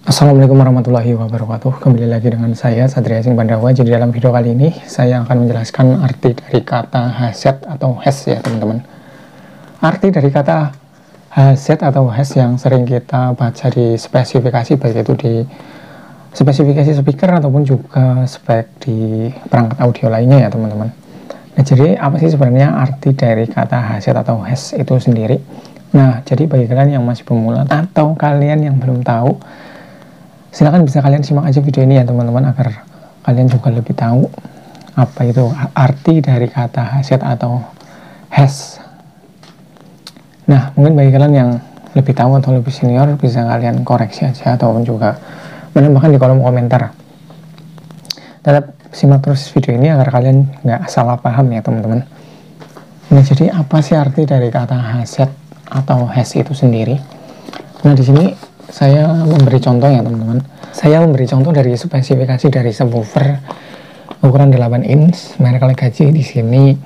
Assalamualaikum warahmatullahi wabarakatuh. Kembali lagi dengan saya Satria Sing Pandawa. Jadi dalam video kali ini saya akan menjelaskan arti dari kata hasyat atau has ya teman-teman. Arti dari kata hasyat atau has yang sering kita baca di spesifikasi, baik itu di spesifikasi speaker ataupun juga spek di perangkat audio lainnya ya teman-teman. Nah, jadi apa sih sebenarnya arti dari kata hasyat atau has itu sendiri? Nah, jadi bagi kalian yang masih pemula atau kalian yang belum tahu, silakan bisa kalian simak aja video ini ya teman-teman, agar kalian juga lebih tahu apa itu arti dari kata hasyat atau has. Nah, mungkin bagi kalian yang lebih tahu atau lebih senior, bisa kalian koreksi aja ataupun juga menambahkan di kolom komentar. Tetap simak terus video ini agar kalian nggak salah paham ya teman-teman. Nah, jadi apa sih arti dari kata hasyat atau has itu sendiri? Nah, di sini saya memberi contoh ya teman-teman. Saya memberi contoh dari spesifikasi dari subwoofer ukuran 8 inch merek Legacy. Di sini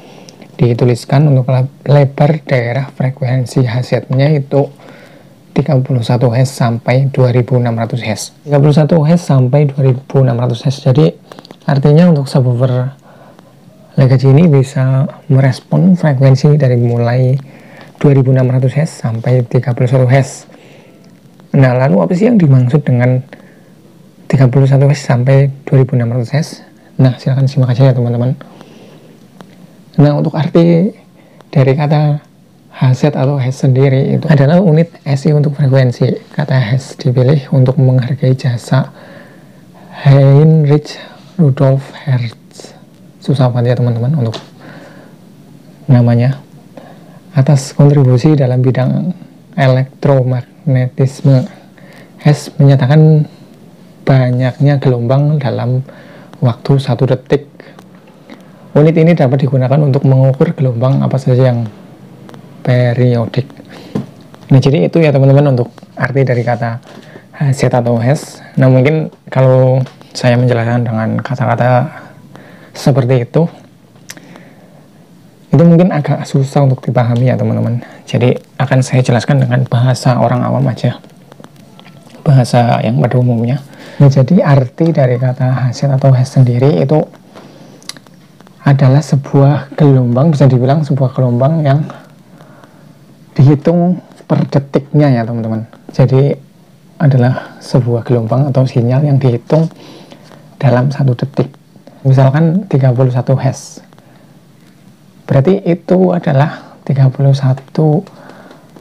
dituliskan untuk lebar daerah frekuensi hasyatnya itu 31 Hz sampai 2600 Hz. 31 Hz sampai 2600 Hz. Jadi artinya untuk subwoofer Legacy ini bisa merespon frekuensi dari mulai 2600 Hz sampai 31 Hz. Nah, lalu apa sih yang dimaksud dengan 31 Hz sampai 2600 Hz? Nah, silahkan simak aja ya teman-teman. Nah, untuk arti dari kata hasyat atau Hz sendiri itu adalah unit SI untuk frekuensi. Kata Hz dipilih untuk menghargai jasa Heinrich Rudolf Hertz. Susah banget ya teman-teman untuk namanya. Atas kontribusi dalam bidang elektromagnetisme. Hz menyatakan banyaknya gelombang dalam waktu 1 detik. Unit ini dapat digunakan untuk mengukur gelombang apa saja yang periodik. Nah, jadi itu ya teman-teman untuk arti dari kata hasyat atau has. Nah, mungkin kalau saya menjelaskan dengan kata-kata seperti itu mungkin agak susah untuk dipahami ya teman-teman. Jadi akan saya jelaskan dengan bahasa orang awam aja, bahasa yang pada umumnya. Nah, jadi arti dari kata hasyat atau has sendiri itu adalah sebuah gelombang, bisa dibilang sebuah gelombang yang dihitung per detiknya ya teman-teman. Jadi adalah sebuah gelombang atau sinyal yang dihitung dalam 1 detik. Misalkan 31 Hz. Berarti itu adalah 31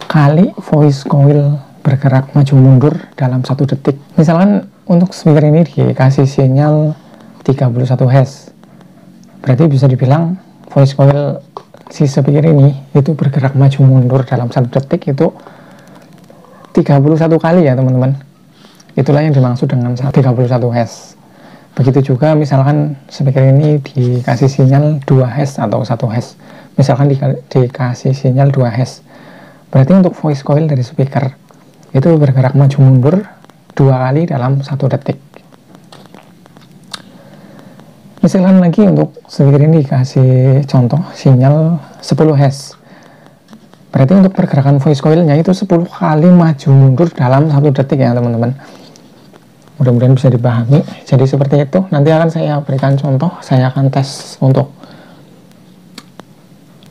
kali voice coil bergerak maju mundur dalam 1 detik. Misalkan untuk speaker ini dikasih sinyal 31 Hz. Berarti bisa dibilang voice coil si speaker ini itu bergerak maju mundur dalam 1 detik itu 31 kali ya teman-teman. Itulah yang dimaksud dengan 31 Hz. Begitu juga misalkan speaker ini dikasih sinyal 2 Hz atau 1 Hz. Misalkan dikasih sinyal 2 Hz. Berarti untuk voice coil dari speaker itu bergerak maju mundur 2 kali dalam 1 detik. Misalkan lagi untuk speaker ini dikasih contoh sinyal 10 Hz. Berarti untuk pergerakan voice coilnya itu 10 kali maju mundur dalam 1 detik ya teman-teman. Mudah-mudahan bisa dipahami. Jadi seperti itu. Nanti akan saya berikan contoh. Saya akan tes untuk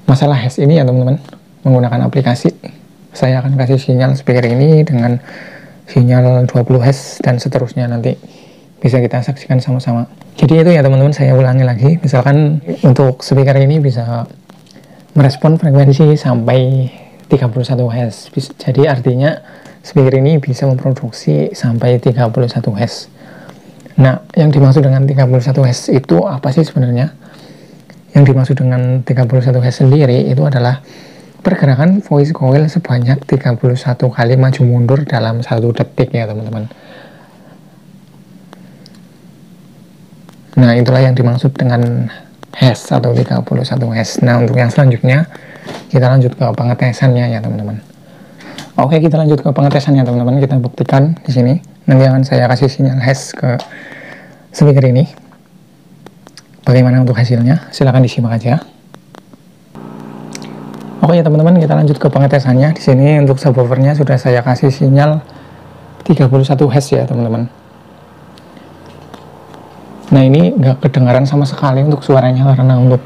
masalah Hz ini ya teman-teman, menggunakan aplikasi. Saya akan kasih sinyal speaker ini dengan sinyal 20 Hz dan seterusnya, nanti bisa kita saksikan sama-sama. Jadi itu ya teman-teman, saya ulangi lagi. Misalkan untuk speaker ini bisa merespon frekuensi sampai 31 Hz. Jadi artinya speaker ini bisa memproduksi sampai 31 Hz. Nah, yang dimaksud dengan 31 Hz itu apa sih sebenarnya? Yang dimaksud dengan 31 Hz sendiri itu adalah pergerakan voice coil sebanyak 31 kali maju mundur dalam 1 detik ya teman-teman. Nah, itulah yang dimaksud dengan Hz atau 31 Hz. Nah, untuk yang selanjutnya kita lanjut ke pengetesannya ya teman-teman. Oke, kita lanjut ke pengetesannya teman-teman. Kita buktikan di sini. Nanti akan saya kasih sinyal Hz ke speaker ini. Bagaimana untuk hasilnya? Silahkan disimak aja. Oke ya teman-teman, kita lanjut ke pengetesannya. Di sini untuk subwoofernya sudah saya kasih sinyal 31 Hz ya teman-teman. Nah ini nggak kedengaran sama sekali untuk suaranya, karena untuk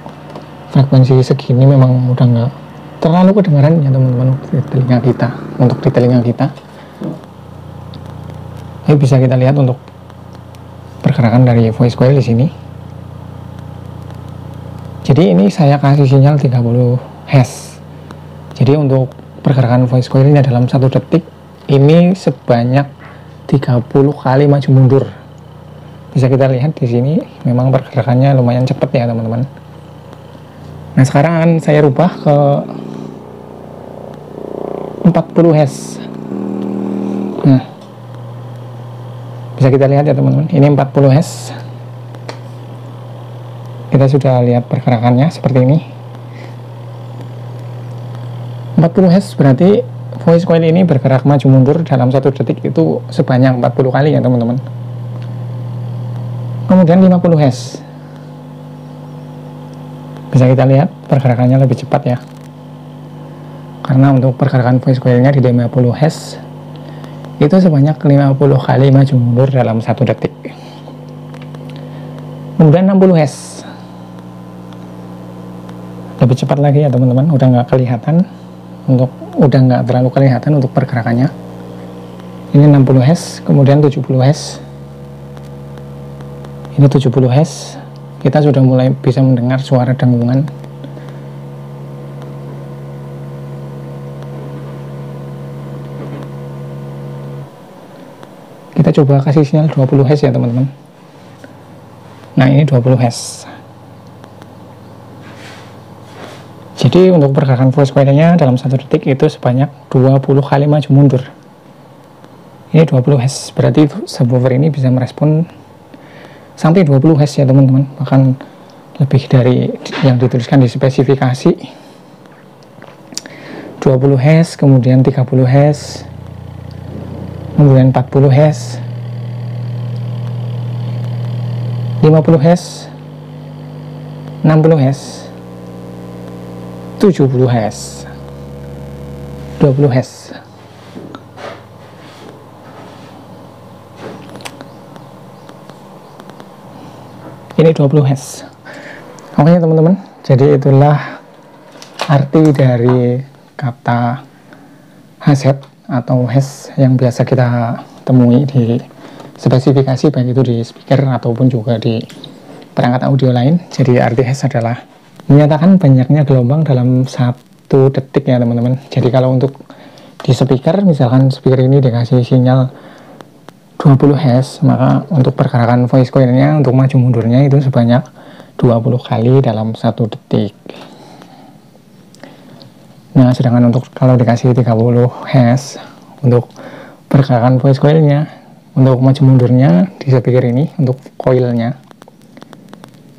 frekuensi segini memang udah nggak terlalu kedengaran ya teman-teman di telinga kita. Untuk di telinga kita ini bisa kita lihat untuk pergerakan dari voice coil di sini. Jadi ini saya kasih sinyal 30 Hz. Jadi untuk pergerakan voice coil ini dalam 1 detik ini sebanyak 30 kali maju mundur. Bisa kita lihat di sini memang pergerakannya lumayan cepat ya teman-teman. Nah sekarang akan saya rubah ke 40 Hz. Nah bisa kita lihat ya teman-teman, ini 40 Hz. Kita sudah lihat pergerakannya seperti ini. 40 Hz berarti voice coil ini bergerak maju mundur dalam 1 detik itu sebanyak 40 kali ya teman-teman. Kemudian 50 Hz, bisa kita lihat pergerakannya lebih cepat ya, karena untuk pergerakan voice coilnya di 50 Hz itu sebanyak 50 kali maju mundur dalam 1 detik. Kemudian 60 Hz, lebih cepat lagi ya teman-teman, udah nggak kelihatan, udah nggak terlalu kelihatan untuk pergerakannya. Ini 60 Hz, kemudian 70 Hz, ini 70 Hz. Kita sudah mulai bisa mendengar suara dengungan. Kita coba kasih sinyal 20 Hz ya teman-teman. Nah ini 20 Hz. Jadi untuk pergerakan voice coilnya dalam 1 detik itu sebanyak 20 kali maju mundur. Ini 20 Hz, berarti subwoofer ini bisa merespon sampai 20 Hz ya teman-teman, bahkan lebih dari yang dituliskan di spesifikasi. 20 Hz, kemudian 30 Hz, kemudian 40 Hz, 50 Hz, 60 Hz, 70 Hz, 20 Hz. Ini 20 Hz. Oke teman-teman, jadi itulah arti dari kata Hz atau Hz yang biasa kita temui di spesifikasi, baik itu di speaker ataupun juga di perangkat audio lain. Jadi arti Hz adalah menyatakan banyaknya gelombang dalam 1 detik ya teman-teman. Jadi kalau untuk di speaker, misalkan speaker ini dikasih sinyal 20 Hz, maka untuk pergerakan voice coilnya untuk maju mundurnya itu sebanyak 20 kali dalam 1 detik. Nah sedangkan untuk kalau dikasih 30 Hz untuk pergerakan voice coilnya, untuk maju mundurnya di speaker ini untuk coilnya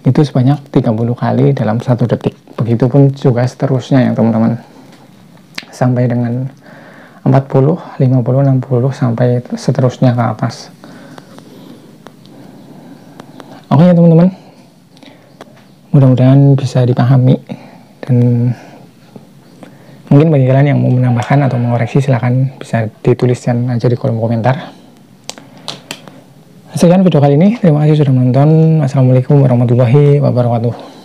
itu sebanyak 30 kali dalam 1 detik. Begitupun juga seterusnya ya teman-teman, sampai dengan 40, 50, 60 sampai seterusnya ke atas. Oke ya teman-teman, mudah-mudahan bisa dipahami, dan mungkin bagi kalian yang mau menambahkan atau mengoreksi silahkan bisa dituliskan aja di kolom komentar. Sekian video kali ini, terima kasih sudah menonton. Assalamualaikum warahmatullahi wabarakatuh.